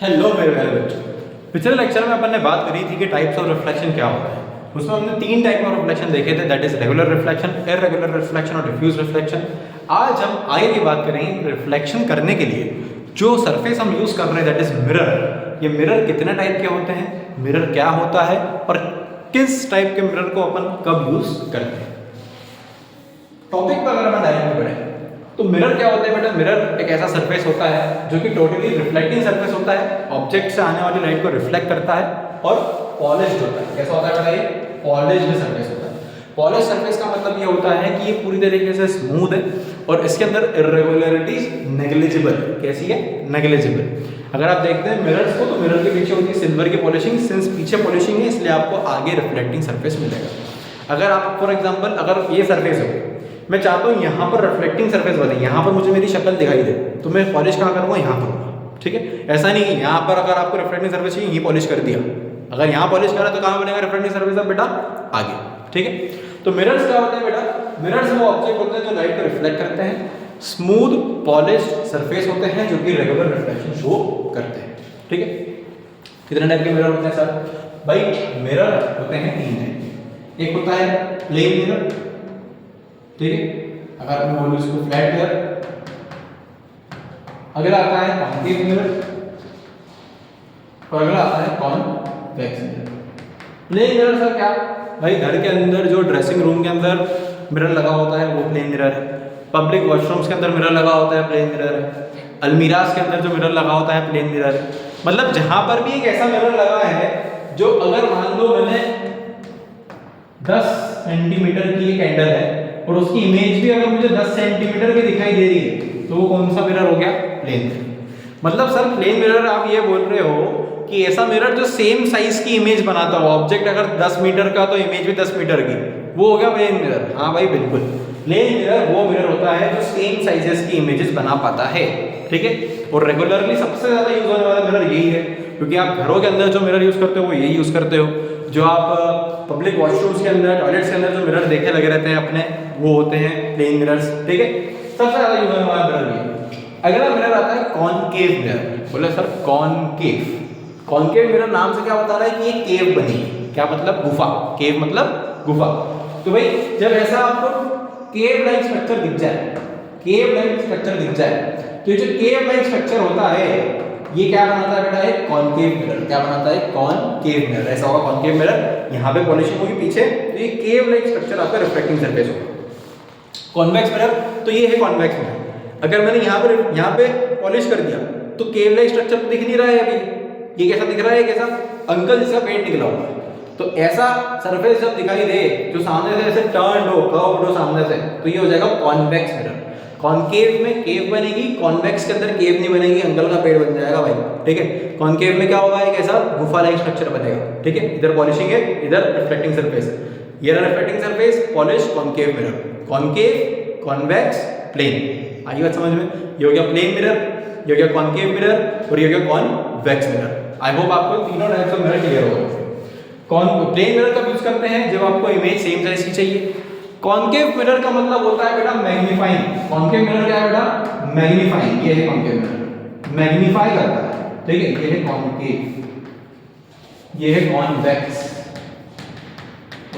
Hello मेरे प्यारे बच्चों। पिछले लेक्चर में अपन ने बात करी थी कि टाइप्स ऑफ रिफ्लेक्शन क्या होता है। उसमें हमने 3 टाइप ऑफ रिफ्लेक्शन देखे थे, that is regular reflection, irregular reflection और डिफ्यूज रिफ्लेक्शन। आज हम आगे की बात करेंगे रिफ्लेक्शन करने के लिए जो सरफेस हम यूज कर रहे हैं, दैट इज मिरर। ये मिरर कितने टाइप के होते हैं, मिरर क्या होता है और किस टाइप के मिरर को अपन कब यूज करते हैं। टॉपिक पर अगर हम डायरेक्ट बढ़े तो मिरर क्या होता है बेटा। मिरर एक ऐसा सरफेस होता है जो कि टोटली रिफ्लेक्टिंग सरफेस होता है, ऑब्जेक्ट से आने वाली लाइट को रिफ्लेक्ट करता है और पॉलिश्ड होता है। कैसा होता है बेटा, ये पॉलिश्ड सरफेस होता है। पॉलिश सरफेस का मतलब ये होता है कि ये पूरी तरीके से स्मूथ है और इसके अंदर इर्रेगुलरिटीज नेग्लिजिबल है। कैसी है, नेग्लिजिबल। अगर आप देखते हैं मिरर्स को तो मिरर के पीछे होती है सिल्वर की पॉलिशिंग, सिंस पीछे पॉलिशिंग है इसलिए आपको आगे रिफ्लेक्टिंग सरफेस मिलेगा। अगर आप फॉर एग्जाम्पल अगर ये सरफेस हो, मैं चाहता हूँ यहाँ पर रिफ्लेक्टिंग सरफेस बने, यहाँ पर मुझे मेरी शक्ल दिखाई दे, तो मैं पॉलिश कहाँ करूँगा, यहाँ करूँगा। ठीक है, ऐसा नहीं कि यहाँ पर अगर आपको रिफ्लेक्टिंग सरफेस चाहिए यहीं पॉलिश कर दिया, अगर यहाँ पॉलिश करा तो कहाँ बनेगा रिफ्लेक्टिंग सरफेस अब बेटा, आगे। ठीक है, तो मिरर्स क्या होते हैं बेटा, मिरर्स वो ऑब्जेक्ट होते हैं जो लाइट को रिफ्लेक्ट करते हैं, स्मूथ पॉलिश्ड सरफेस होते हैं जो कि रेगुलर रिफ्लेक्शन शो करते हैं। ठीक है, कितने टाइप के मिरर होते हैं सर? भाई मिरर होते हैं 3 टाइप। एक होता है प्लेन मिरर, ठीक है, अगर मैं बोलूं इसको फ्लैट मिरर। अगला आता है कॉन्केव मिरर और अगला आता है convex mirror. Plane mirror sir क्या भाई, घर के अंदर जो ड्रेसिंग रूम के अंदर मिरर लगा होता है वो प्लेन मिरर है, पब्लिक वॉशरूम्स के अंदर मिरर लगा होता है प्लेन मिरर है, अलमीराज के अंदर जो मिरर लगा होता है प्लेन मिरर है। मतलब जहां पर भी एक ऐसा मिरर लगा है जो अगर मान लो मैंने 10 सेंटीमीटर की एक कैंडल है और उसकी इमेज भी अगर मुझे 10 सेंटीमीटर की दिखाई दे रही है तो वो कौन सा मिरर हो गया, प्लेन मिरर। मतलब सर प्लेन मिरर आप ये बोल रहे हो कि ऐसा मिरर जो सेम साइज की इमेज बनाता हो, ऑब्जेक्ट अगर 10 मीटर का तो इमेज भी 10 मीटर की, वो हो गया प्लेन मिरर। हाँ भाई बिल्कुल, प्लेन मिरर वो मिरर होता है जो सेम साइजेस की इमेजेस बना पाता है। ठीक है, और रेगुलरली सबसे ज्यादा यूज होने वाला मिरर यही है, क्योंकि आप घरों के अंदर जो मिरर यूज करते हो वो यही यूज करते हो। जो आप पब्लिक वॉशरूम्स के अंदर, टॉयलेट्स के अंदर जो मिरर देखे लगे रहते हैं अपने, वो होते हैं प्लेन मिरर्स। ठीक है, सबसे ज्यादा यूज होने वाला मिरर ये। अगला मिरर आता है कॉनकेव मिरर। बोले सर कॉनकेव, कॉनकेव मिरर नाम से क्या बता रहा है कि ये केव बनी है। क्या मतलब, गुफा। केव मतलब गुफा। तो भाई जब ऐसा आपको केव लाइक स्ट्रक्चर दिख जाए, केव लाइक स्ट्रक्चर दिख जाए, तो ये जो केव लाइक स्ट्रक्चर होता है ये क्या बनाता है बेटा, एक कॉनकेव मिरर। क्या बनाता है, कॉनकेव मिरर। ऐसा होगा कॉनकेव मिरर, यहाँ पे पॉलिशिंग होगी पीछे, तो ये केव लाइक स्ट्रक्चर आपका रिफ्लेक्टिंग सरफेस होगा। कॉन्वेक्स मिरर, तो ये है कॉन्वेक्स मिरर। अगर मैंने यहाँ पे पॉलिश कर दिया तो केव लाइक स्ट्रक्चर तो दिख नहीं रहा है अभी, ये कैसा दिख रहा है, कैसा अंकल जिसका पेट निकला हुआ है। तो ऐसा सरफेस जब दिखाई दे जो सामने से ऐसे टर्न हो, कर्व्ड हो सामने से, तो ये हो जाएगा कॉन्वेक्स मिरर। कॉनकेव में केव बनेगी, कॉन्वेक्स के अंदर केव नहीं बनेगी, अंकल का पेड़ बन जाएगा भाई। ठीक है, कॉनकेव में क्या होगा, एक ऐसा गुफा लाइक स्ट्रक्चर बनेगा। ठीक है, इधर पॉलिशिंग है, इधर रिफ्लेक्टिंग सरफेस है। ये रहा reflecting surface, polish, concave mirror. Concave, convex, plane. आई बात समझ में? ये हो गया प्लेन मिरर, ये हो गया कॉनकेव मिरर और ये हो गया कॉन्वेक्स मिरर। आई होप आपको तीनों टाइप्स ऑफ मिरर क्लियर होगा। प्लेन मिरर कब यूज करते हैं, जब आपको इमेज सेम साइज की चाहिए। कॉनकेव मिरर का मतलब होता है बेटा मैग्नीफाइंग। कॉनकेव मिरर क्या है बेटा, मैग्नीफाइंग। ये है कॉनकेव मिरर, मैग्नीफाई करता है। ठीक है, ये है कॉनकेव, ये है कॉन्वेक्स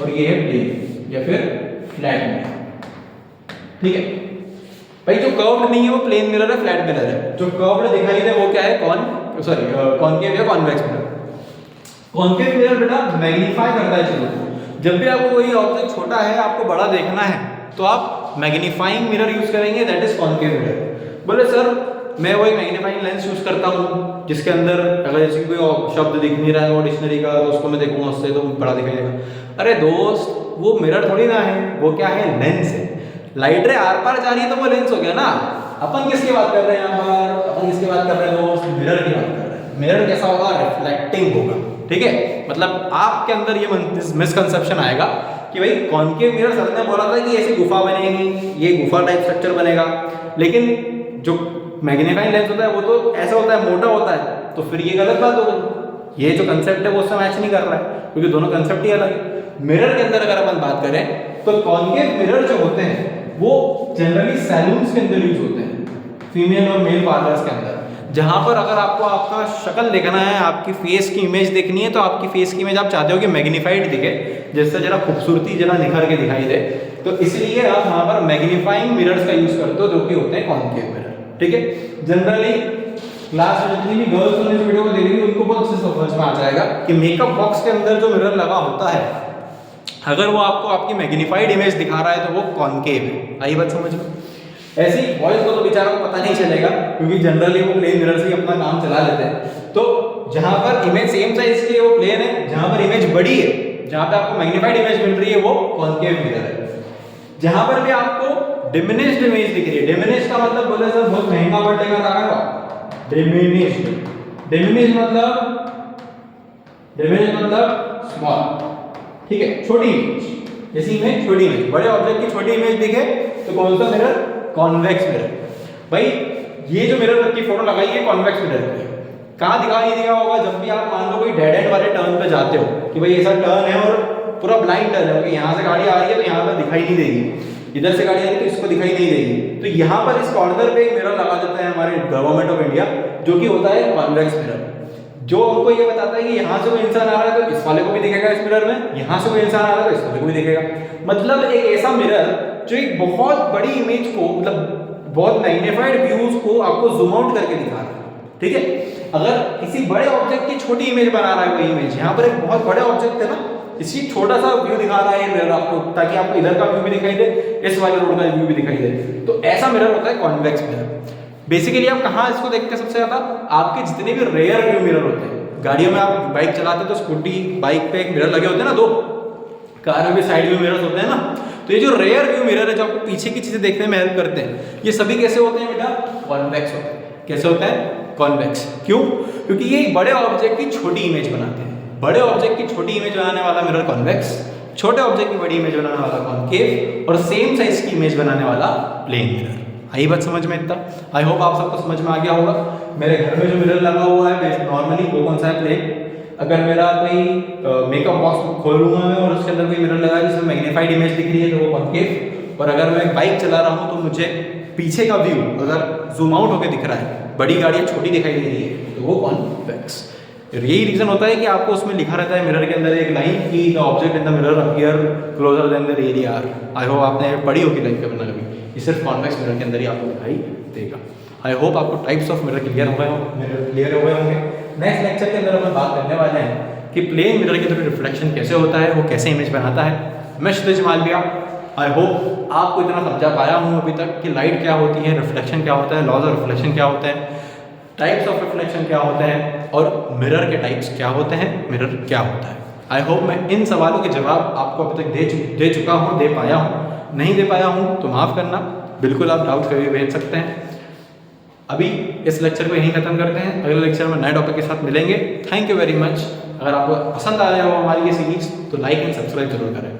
और ये है प्लेन या फिर फ्लैट मिरर। ठीक है भाई, जो कर्व्ड नहीं है वो प्लेन मिरर है, फ्लैट मिरर है। जो कर्व्ड दिखाई दे वो क्या है, कॉनकेव या कॉन्वेक्स मिरर। कॉनकेव मिरर बेटा मैग्नीफाई करता है चीजों को। जब भी आपको कोई ऑब्जेक्ट छोटा है, आपको बड़ा देखना है, तो आप मैग्नीफाइंग मिरर यूज करेंगे, दैट इज कॉनकेव मिरर। बोले सर मैं वही मैग्नीफाइंग लेंस यूज करता हूँ जिसके अंदर अगर जैसे कोई शब्द दिख नहीं रहा है वो डिक्शनरी का, तो उसको मैं देखूंगा उससे तो बड़ा दिखाई देगा। अरे दोस्त, वो मिरर थोड़ी ना है, वो क्या है, लेंस है। लाइट रे आर पार जा रही है तो वो लेंस हो गया ना। अपन किसकी बात कर रहे हैं यहाँ पर, अपन किसकी बात कर रहे हैं दोस्त, मिरर की बात कर रहे हैं। मिरर कैसा होगा, रिफ्लेक्टिंग होगा। ठीक है, मतलब आपके अंदर ये मिसकंसेप्शन आएगा कि भाई कॉनकेव मिरर सर ने बोला था कि ऐसी गुफा बनेगी, ये गुफा टाइप स्ट्रक्चर बनेगा, लेकिन जो मैग्नीफाइंग लेंस होता है वो तो ऐसा होता है, मोटा होता है, तो फिर ये गलत बात हो गई। ये जो कंसेप्ट है वो उससे मैच नहीं कर रहा है, क्योंकि दोनों कंसेप्ट ही अलग है। मिरर के अंदर अगर अपन बात करें तो कॉनकेव मिरर जो होते हैं वो जनरली सैलून्स के अंदर यूज होते हैं, फीमेल और मेल पार्लर्स के अंदर। जहाँ पर अगर आपको आपका शक्ल देखना है, आपकी फेस की इमेज देखनी है, तो आपकी फेस की इमेज आप चाहते हो कि मैग्नीफाइड दिखे, जिससे जरा खूबसूरती जरा निखर के दिखाई दे, तो इसलिए आप वहाँ पर मैग्नीफाइंग मिरर्स का यूज करते हो, जो कि होते हैं कॉनकेव मिरर। ठीक है, जनरली क्लास में जितनी भी गर्ल्स इस वीडियो को देख रही है उनको बहुत अच्छे से समझ में आ जाएगा कि मेकअप बॉक्स के अंदर जो मिरर लगा होता है, अगर वो आपको आपकी मैग्नीफाइड इमेज दिखा रहा है तो वो कॉनकेव है। आई बात समझ में? ऐसे ही बॉयज को तो बेचारों को पता नहीं चलेगा, क्योंकि जनरली वो प्लेन मिरर से ही अपना काम चला लेते हैं। तो जहां पर इमेज सेम साइज की है वो प्लेन है, जहां पर इमेज बड़ी है, जहां पे आपको मैग्नीफाइड इमेज मिल रही है वो कॉनकेव मिरर है। जहां पर भी आपको डिमिनिश्ड इमेज दिख रही है, डिमिनिश्ड का मतलब बोले सर बहुत महंगा वर्ड लेकर आ गए आप, डिमिनिश्ड, डिमिनिश्ड मतलब स्मॉल। ठीक है, छोटी इमेज, जैसी इमेज छोटी इमेज, बड़े ऑब्जेक्ट की छोटी इमेज दिखे तो कौन सा मिरर? Convex mirror. भाई ये जो मिरर की फोटो लगाई है कॉन्वेक्स मिरर की, कहाँ दिखाई दिया होगा? जब भी आप मान लो कोई डेड एंड वाले टर्न पे जाते हो कि भाई ऐसा टर्न है और पूरा ब्लाइंड टर्न है कि यहाँ से गाड़ी आ रही है तो यहाँ पर दिखाई नहीं देगी, इधर से गाड़ी आ रही है तो इसको दिखाई नहीं देगी, तो यहाँ पर इस कॉर्नर पे एक मिरर लगा देता है हमारे गवर्नमेंट ऑफ इंडिया, जो कि होता है कॉन्वेक्स मिरर, जो हमको ये बताता है कि यहाँ से कोई इंसान आ रहा है तो इस वाले को भी दिखेगा इस मिरर में, यहाँ से कोई इंसान आ रहा है तो इस वाले को भी दिखेगा। मतलब एक ऐसा मिरर जो एक बहुत बड़ी इमेज को, मतलब बहुत मैग्नीफाइड व्यूज को आपको जूम आउट करके दिखा रहा है। ठीक है, अगर किसी बड़े ऑब्जेक्ट की छोटी इमेज बना रहा है कोई इमेज, यहाँ पर एक बहुत बड़े ऑब्जेक्ट है ना, इसी छोटा सा व्यू दिखा रहा है मिरर आपको, ताकि आपको इधर का व्यू भी दिखाई दे, इस वाले रोड का व्यू भी दिखाई दे, तो ऐसा मिरर होता है कॉन्वेक्स मिरर। बेसिकली आप कहाँ इसको देखते हैं सबसे ज्यादा? आपके जितने भी रेयर व्यू मिरर होते हैं, गाड़ियों में आप बाइक चलाते हैं तो स्कूटी बाइक पे एक मिरर लगे होते हैं ना, दो, कार में भी साइड व्यू मिरर्स होते हैं ना, तो ये जो रेयर व्यू मिरर है जो आपको पीछे की चीजें देखने में हेल्प करते हैं, ये सभी कैसे होते हैं बेटा? कॉन्वेक्स होते हैं। कैसे होता है? कॉन्वेक्स। क्यों? क्योंकि ये बड़े ऑब्जेक्ट की छोटी इमेज बनाते हैं। बड़े ऑब्जेक्ट की छोटी इमेज बनाने वाला मिरर कॉन्वेक्स, छोटे ऑब्जेक्ट की बड़ी इमेज बनाने वाला कॉनकेव, और सेम साइज की इमेज बनाने वाला प्लेन मिरर। आई बात समझ में इतना? आई होप आप सबको समझ में आ गया होगा। मेरे घर में जो मिरर लगा हुआ है नॉर्मली वो कौन सा है? प्लेन। अगर मेरा कोई मेकअप बॉक्स खोलूंगा मैं और उसके अंदर कोई मिरर लगा है जिसमें मैग्नीफाइड इमेज दिख रही है तो वो कॉनकेव, और अगर मैं बाइक चला रहा हूँ तो मुझे पीछे का व्यू अगर जूम आउट होकर दिख रहा है, बड़ी गाड़ियाँ छोटी दिखाई दे रही है, तो वो कॉन्वेक्स। यही रीजन होता है कि आपको उसमें लिखा रहता है मिरर के अंदर एक लाइन की the object in the mirror appear closer than the real are. I hope आपने पढ़ी होगी लाइन कभी ना कभी, ये सिर्फ कॉन्वेक्स मिरर के अंदर ही आपको दिखाई देगा। आई होप आपको टाइप्स ऑफ मिरर क्लियर हो गए होंगे। नेक्स्ट लेक्चर के अंदर हम बात करने वाले हैं कि प्लेन मिरर के थ्रू रिफ्लेक्शन कैसे होता है, वो कैसे इमेज बनाता है। मैं क्षितिज मालविया, आई होप आपको इतना समझा पाया हूँ अभी तक कि लाइट क्या होती है, रिफ्लेक्शन क्या होता है, लॉज ऑफ रिफ्लेक्शन क्या होता है, टाइप्स ऑफ रिफ्लेक्शन क्या होते हैं, और मिरर के टाइप्स क्या होते हैं, मिरर क्या होता है। आई होप मैं इन सवालों के जवाब आपको अभी तक दे चुका हूँ, दे पाया हूँ। नहीं दे पाया हूँ तो माफ़ करना, बिल्कुल आप डाउट कभी भेज सकते हैं। अभी इस लेक्चर को यहीं खत्म करते हैं, अगले लेक्चर में नए टॉपिक के साथ मिलेंगे। Thank you very much. अगर आपको पसंद आ रहा हो हमारी ये सीरीज तो लाइक एंड सब्सक्राइब जरूर करें।